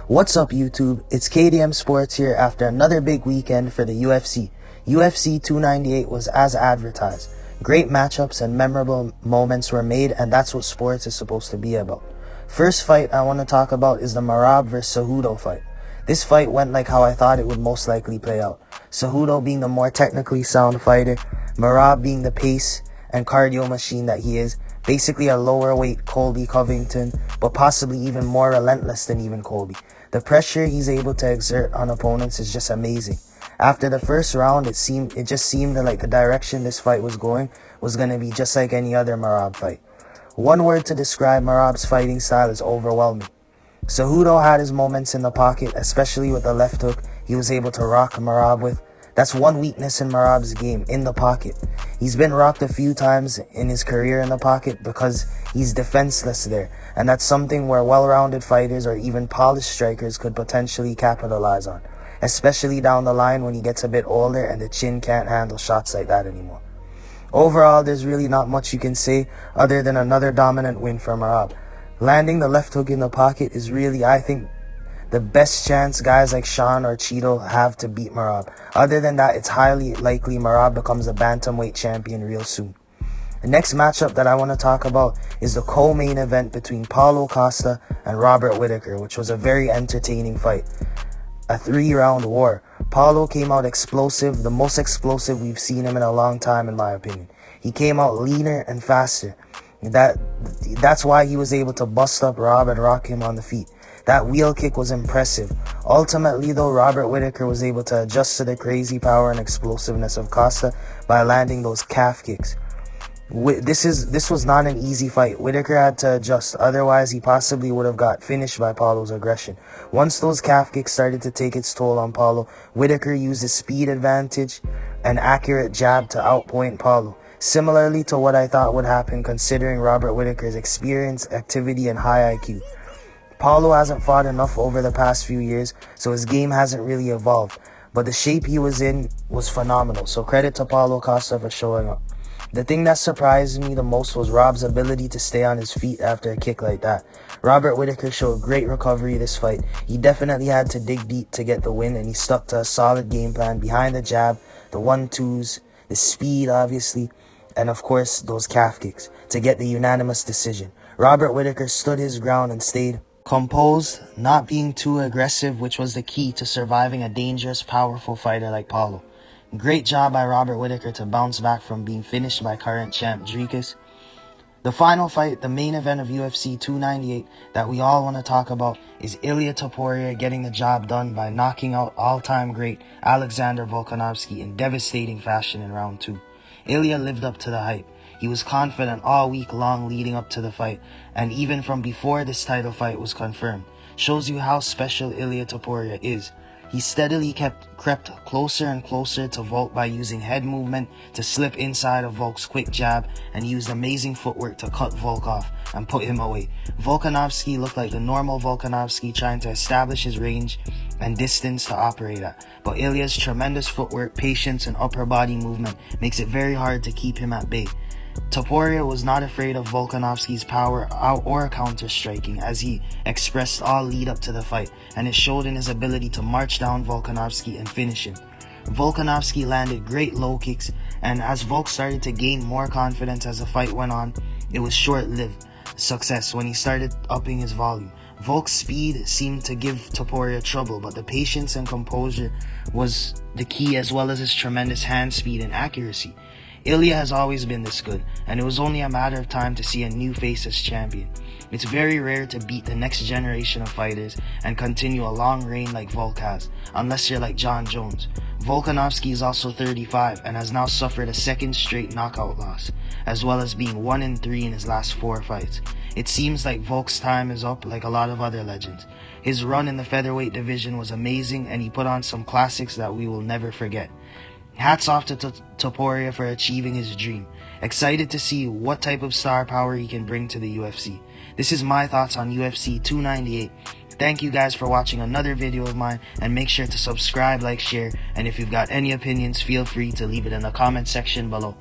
What's up YouTube, it's K.D.M Sports here after another big weekend for the UFC. UFC 298 was as advertised. Great matchups and memorable moments were made, and that's what sports is supposed to be about. First fight I want to talk about is the Merab vs Cejudo fight. This fight went like how I thought it would most likely play out. Cejudo being the more technically sound fighter, Merab being the pace and cardio machine that he is, basically a lower weight Colby Covington, but possibly even more relentless than even Colby. The pressure he's able to exert on opponents is just amazing. After the first round, it just seemed like the direction this fight was going was going to be just like any other Merab fight. One word to describe Merab's fighting style is overwhelming. Cejudo had his moments in the pocket, especially with the left hook he was able to rock Merab with. That's one weakness in Merab's game, in the pocket. He's been rocked a few times in his career in the pocket because he's defenseless there, and that's something where well-rounded fighters or even polished strikers could potentially capitalize on, especially down the line when he gets a bit older and the chin can't handle shots like that anymore. Overall, there's really not much you can say other than another dominant win for Merab. Landing the left hook in the pocket is really, I think, the best chance guys like Sean or Cheeto have to beat Merab. Other than that, it's highly likely Merab becomes a bantamweight champion real soon. The next matchup that I want to talk about is the co-main event between Paulo Costa and Robert Whittaker, which was a very entertaining fight. A 3-round war. Paulo came out explosive, the most explosive we've seen him in a long time in my opinion. He came out leaner and faster. That's why he was able to bust up Rob and rock him on the feet. That wheel kick was impressive. Ultimately though, Robert Whittaker was able to adjust to the crazy power and explosiveness of Costa by landing those calf kicks. This was not an easy fight. Whittaker had to adjust, otherwise he possibly would have got finished by Paulo's aggression. Once those calf kicks started to take its toll on Paulo, Whittaker used his speed advantage and accurate jab to outpoint Paulo. Similarly to what I thought would happen considering Robert Whittaker's experience, activity, and high IQ. Paulo hasn't fought enough over the past few years, so his game hasn't really evolved. But the shape he was in was phenomenal, so credit to Paulo Costa for showing up. The thing that surprised me the most was Rob's ability to stay on his feet after a kick like that. Robert Whittaker showed great recovery this fight. He definitely had to dig deep to get the win, and he stuck to a solid game plan behind the jab, the 1-2s, the speed obviously, and of course those calf kicks to get the unanimous decision. Robert Whittaker stood his ground and stayed composed, not being too aggressive, which was the key to surviving a dangerous, powerful fighter like Paulo. Great job by Robert Whittaker to bounce back from being finished by current champ Dricus. The final fight, the main event of UFC 298 that we all want to talk about, is Ilia getting the job done by knocking out all-time great Alexander Volkanovski in devastating fashion in round 2. Ilia lived up to the hype. He was confident all week long leading up to the fight, and even from before this title fight was confirmed. Shows you how special Ilia Topuria is. He steadily crept closer and closer to Volk by using head movement to slip inside of Volk's quick jab and used amazing footwork to cut Volk off and put him away. Volkanovski looked like the normal Volkanovski trying to establish his range and distance to operate at, but Ilia's tremendous footwork, patience, and upper body movement makes it very hard to keep him at bay. Topuria was not afraid of Volkanovski's power or counter-striking as he expressed all lead up to the fight, and it showed in his ability to march down Volkanovski and finish him. Volkanovski landed great low kicks, and as Volk started to gain more confidence as the fight went on, it was short-lived success when he started upping his volume. Volk's speed seemed to give Topuria trouble, but the patience and composure was the key, as well as his tremendous hand speed and accuracy. Ilia has always been this good, and it was only a matter of time to see a new face as champion. It's very rare to beat the next generation of fighters and continue a long reign like Volk has, unless you're like John Jones. Volkanovski is also 35 and has now suffered a second straight knockout loss, as well as being 1-3 in his last 4 fights. It seems like Volk's time is up like a lot of other legends. His run in the featherweight division was amazing, and he put on some classics that we will never forget. Hats off to Topuria for achieving his dream. Excited to see what type of star power he can bring to the UFC. This is my thoughts on UFC 298. Thank you guys for watching another video of mine, and make sure to subscribe, like, share, and if you've got any opinions, feel free to leave it in the comment section below.